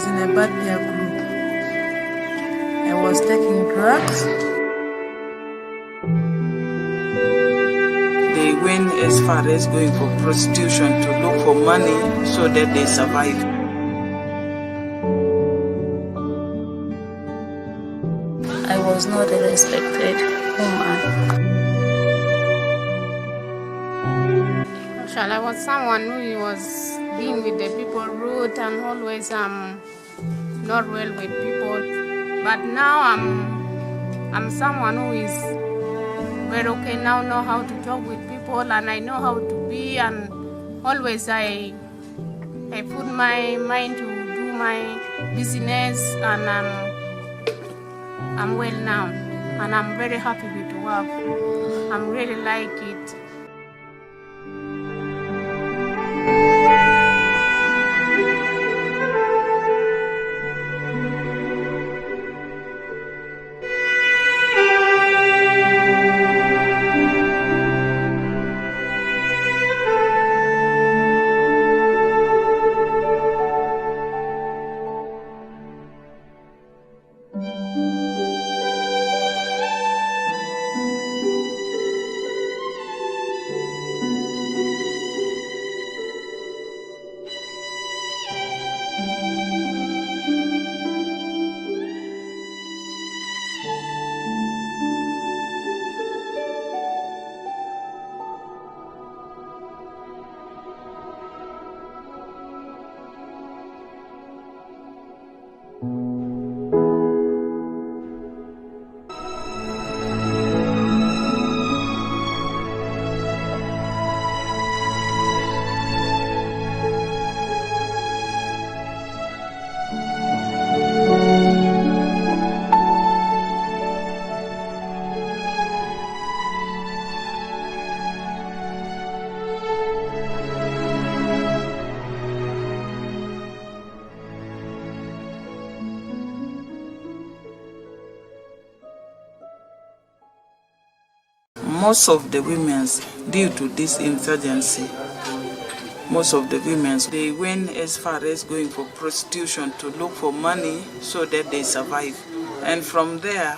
was in a bad peer group. I was taking drugs. They went as far as going for prostitution to look for money so that they survive. I was not a respected woman. I was someone who was being with the people rude and always not well with people. But now I'm someone who is very okay now, know how to talk with people, and I know how to be, and always I put my mind to do my business, and I'm well now, and I'm very happy with UWAP. I'm really like it. Most of the women, due to this insurgency, most of the women, they went as far as going for prostitution to look for money so that they survive. And from there,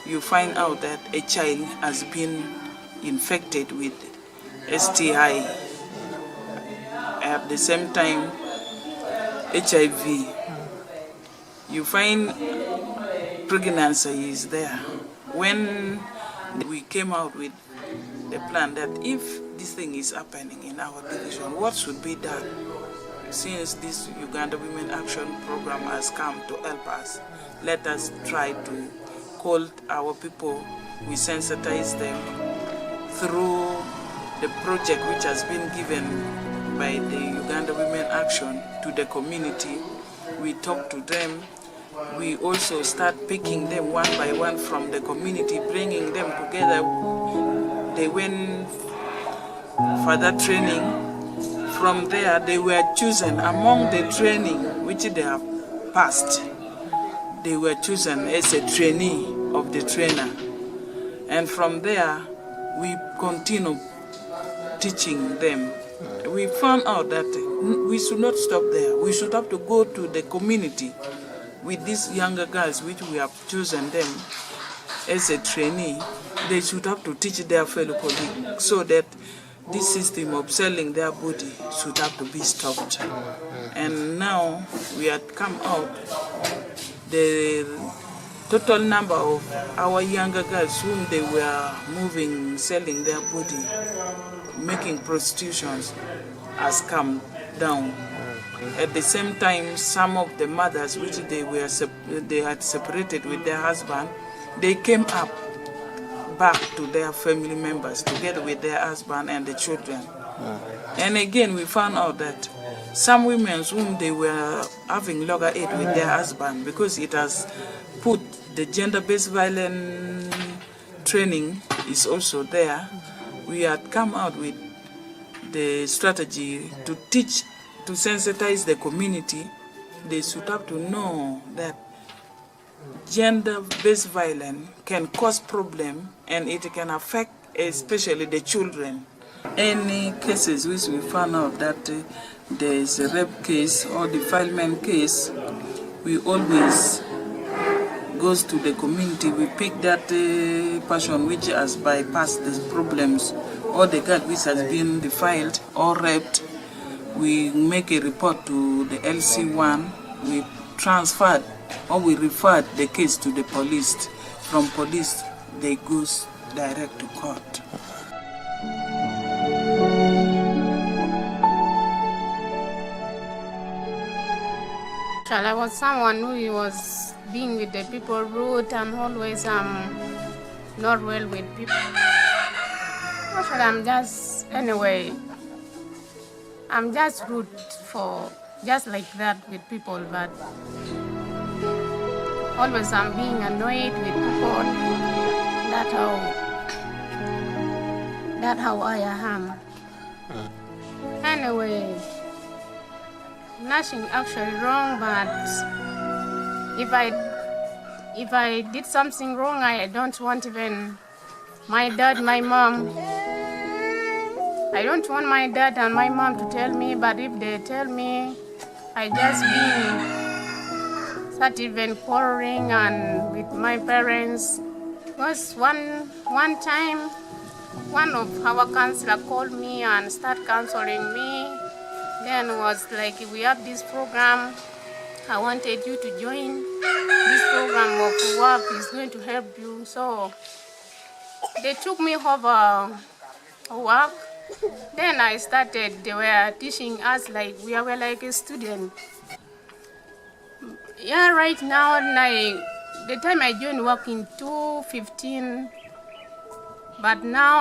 you find out that a child has been infected with STI. At the same time, HIV. You find pregnancy is there. When we came out with the plan that if this thing is happening in our division, what should be done? Since this Uganda Women Action Program has come to help us, let us try to call our people, we sensitize them through the project which has been given by the Uganda Women Action to the community. We talk to them. We also start picking them one by one from the community, bringing them together. They went for that training. From there, they were chosen among the training which they have passed. They were chosen as a trainee of the trainer. And from there, we continue teaching them. We found out that we should not stop there. We should have to go to the community with these younger girls which we have chosen them as a trainee. They should have to teach their fellow colleagues so that this system of selling their body should have to be stopped. And now we had come out, the total number of our younger girls whom they were moving, selling their body, making prostitutions has come down. At the same time, some of the mothers which they had separated with their husband, they came up back to their family members together with their husband and the children. And again, we found out that some women whom they were having loggerhead with their husband, because it has put the gender-based violence training is also there. We had come out with the strategy to teach, to sensitize the community. They should have to know that gender-based violence can cause problem and it can affect especially the children. Any cases which we found out that there is a rape case or defilement case, We always goes to the community. We pick that person which has bypassed the problems, or the girl which has been defiled or raped. We make a report to the LC1. We transferred or we referred the case to the police. From police, they goes direct to court. I was someone who was being with the people rude and always not well with people. Actually, I'm just rude for just like that with people, but always I'm being annoyed with people. That's how I am. Anyway, nothing actually wrong, but if I did something wrong, I don't want even my dad, my mom. I don't want my dad and my mom to tell me, but if they tell me, I just start even quarreling and with my parents. Because one time, one of our counselor called me and started counseling me. Then was like, we have this program. I wanted you to join this program of UWAP. Is going to help you. So they took me over UWAP. Then I started. They were teaching us like we were like a student. Yeah, right now, the time I joined work in 2015, but now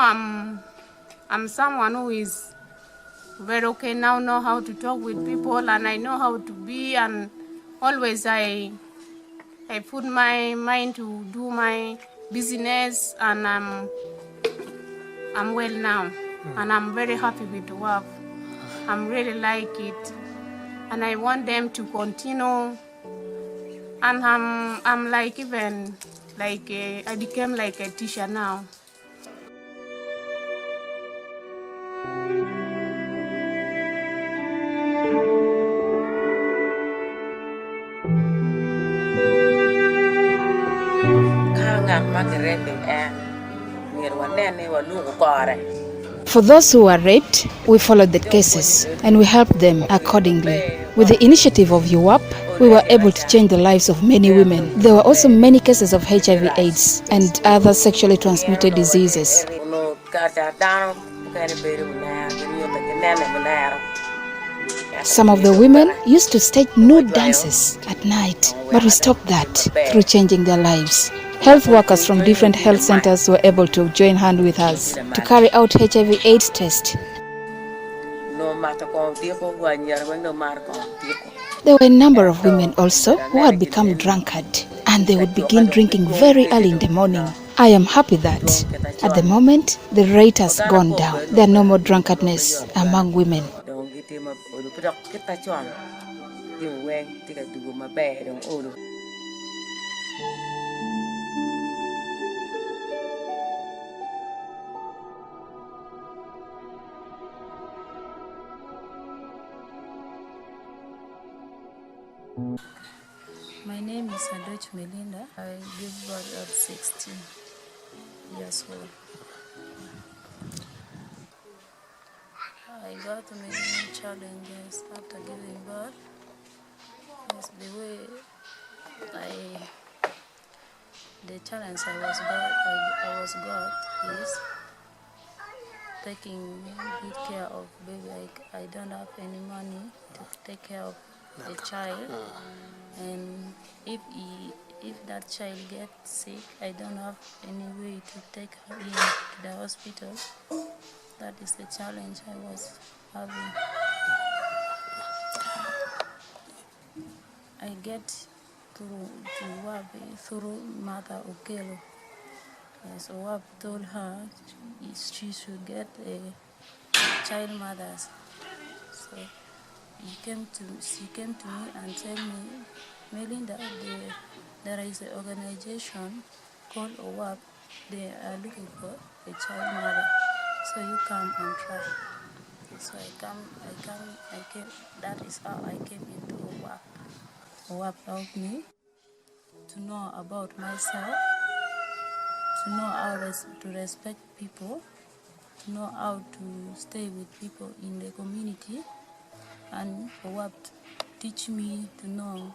I'm someone who is very okay now, know how to talk with people, and I know how to be, and always I put my mind to do my business, and I'm well now, and I'm very happy with the work. I'm really like it, and I want them to continue. And I'm like even like I became like a teacher now. For those who were raped, we followed the cases and we helped them accordingly. With the initiative of UWAP, we were able to change the lives of many women. There were also many cases of HIV/AIDS and other sexually transmitted diseases. Some of the women used to stage nude dances at night, but we stopped that through changing their lives. Health workers from different health centers were able to join hands with us to carry out HIV/AIDS tests. There were a number of women also who had become drunkard, and they would begin drinking very early in the morning. I am happy that at the moment the rate has gone down. There are no more drunkardness among women. My name is Adoch Melinda. I give birth at 16 years old. I got many challenges after giving birth. Yes, the challenge I was got is taking good care of baby. I don't have any money to take care of the child, and if that child gets sick, I don't have any way to take her in to the hospital. That is the challenge I was having. I get to UWAP through Mother Okelo. Yes, UWAP told her she should get a child mothers. So she came to me and told me, Melinda, there is an organization called UWAP. They are looking for a child mother. So you come and try. So I came. That is how I came into UWAP. UWAP helped me to know about myself, to know how to respect people, to know how to stay with people in the community, and UWAP teach me to know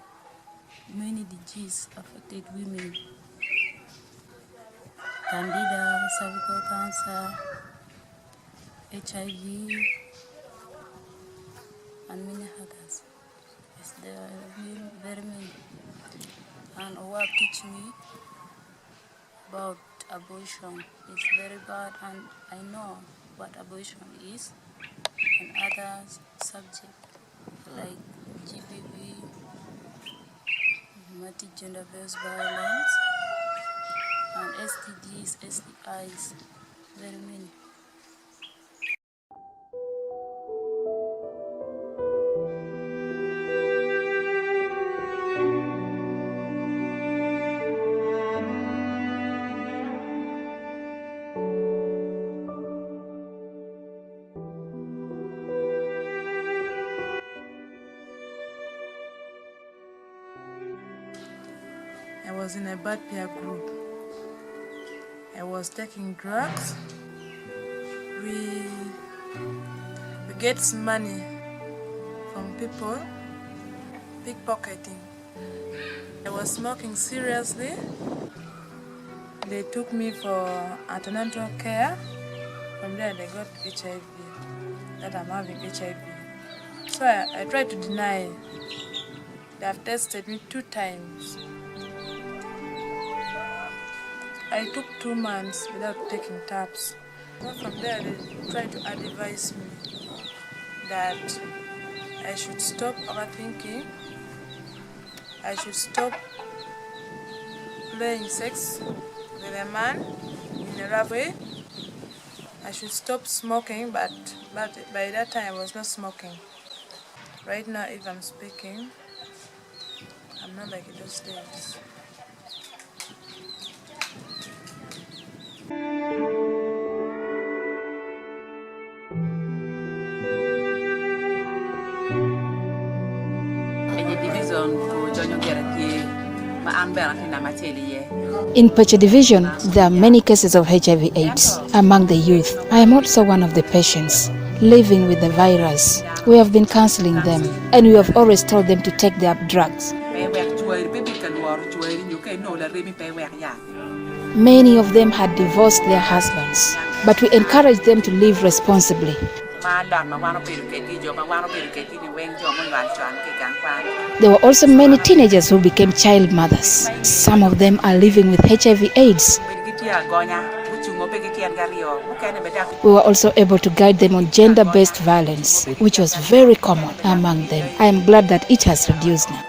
many diseases affected women: candida, cervical cancer, HIV, and many others. Yes, there are very many. And UWAP teach me about abortion. It's very bad, and I know what abortion is, and other subjects like GBV, multi-gender-based violence, and STDs, STIs, very many. I was in a bad peer group. I was taking drugs. We get money from people, pickpocketing. I was smoking seriously. They took me for antenatal care. From there they got HIV, that I'm having HIV. So I tried to deny. They have tested me 2 times. I took 2 months without taking taps. From there, they tried to advise me that I should stop overthinking, I should stop playing sex with a man in a rough way, I should stop smoking, but by that time I was not smoking. Right now, if I'm speaking, I'm not like those days. In Peche Division, there are many cases of HIV/AIDS among the youth. I am also one of the patients living with the virus. We have been counseling them, and we have always told them to take their drugs. Many of them had divorced their husbands, but we encouraged them to live responsibly. There were also many teenagers who became child mothers. Some of them are living with HIV/AIDS. We were also able to guide them on gender-based violence, which was very common among them. I am glad that it has reduced now.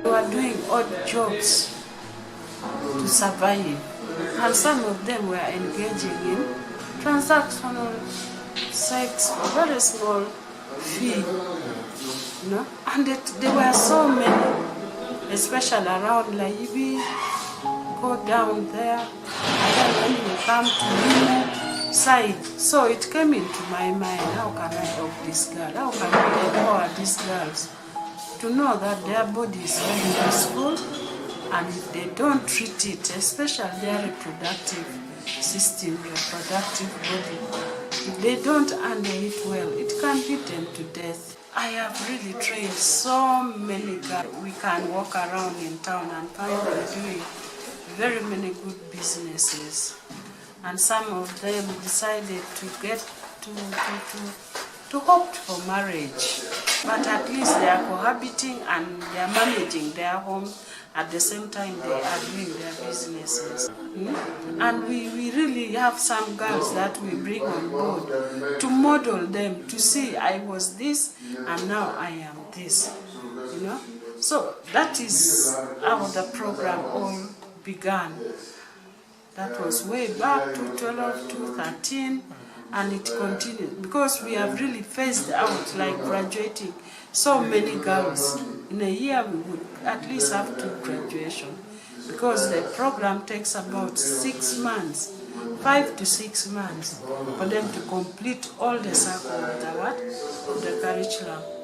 They were doing odd jobs to survive, and some of them were engaging in transactional sex for very small fee, and there were so many, especially around Laibi, go down there, and then when you come to Limo side. So it came into my mind, how can I help this girl? How can we empower these girls to know that their body is very useful, and if they don't treat it, especially their reproductive system, reproductive body, if they don't handle it well, it can lead them to death. I have really trained so many girls. We can walk around in town and find them doing very many good businesses, and some of them decided to get to opt for marriage, but at least they are cohabiting and they are managing their home. At the same time, they are doing their businesses. And we really have some girls that we bring on board to model them, to see I was this and now I am this, So that is how the program all began. That was way back to 12 to 13, and it continued because we have really phased out, like graduating so many girls. In a year we would at least have 2 graduations. because the program takes about 6 months, 5 to 6 months for them to complete all the circle of the curriculum.